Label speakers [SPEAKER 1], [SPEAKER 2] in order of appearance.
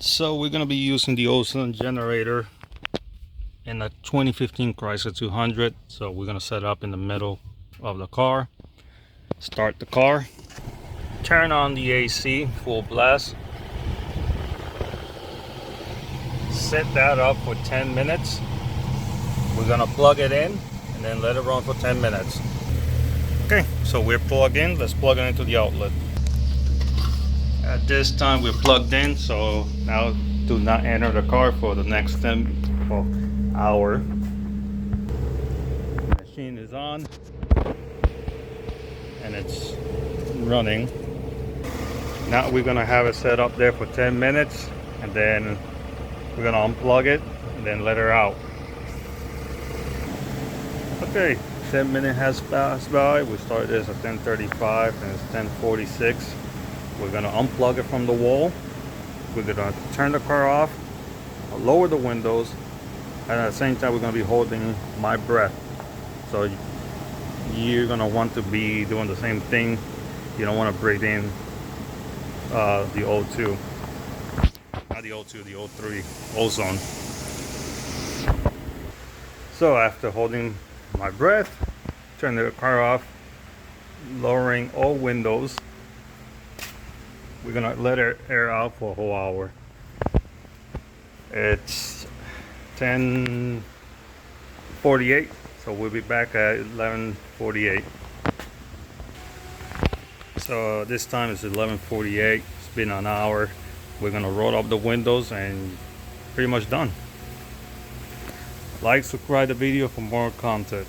[SPEAKER 1] So we're going to be using the Ozone generator in a 2015 Chrysler 200. So we're going to set up in the middle of the car, start the car, turn on the AC full blast, set that up for 10 minutes. We're going to plug it in and then let it run for 10 minutes. Okay, so we're plugged in. Let's plug it into the outlet. At this time we're plugged in, so now do not enter the car for the next 10 hour. The machine is on and it's running. Now we're gonna have it set up there for 10 minutes and then we're gonna unplug it and then let her out. Okay, 10 minutes has passed by. We started this at 10:35 and it's 10:46. We're gonna unplug it from the wall. We're gonna turn the car off, lower the windows, and at the same time we're gonna be holding my breath. So you're gonna want to be doing the same thing. You don't want to breathe in the O2, not the O2, the O3, ozone. So after holding my breath, turn the car off, lowering all windows. We're gonna let air out for a whole hour. It's 10:48, so we'll be back at 11:48. So this time it's 11:48. It's been an hour. We're gonna roll up the windows and pretty much done. Like, subscribe the video for more content.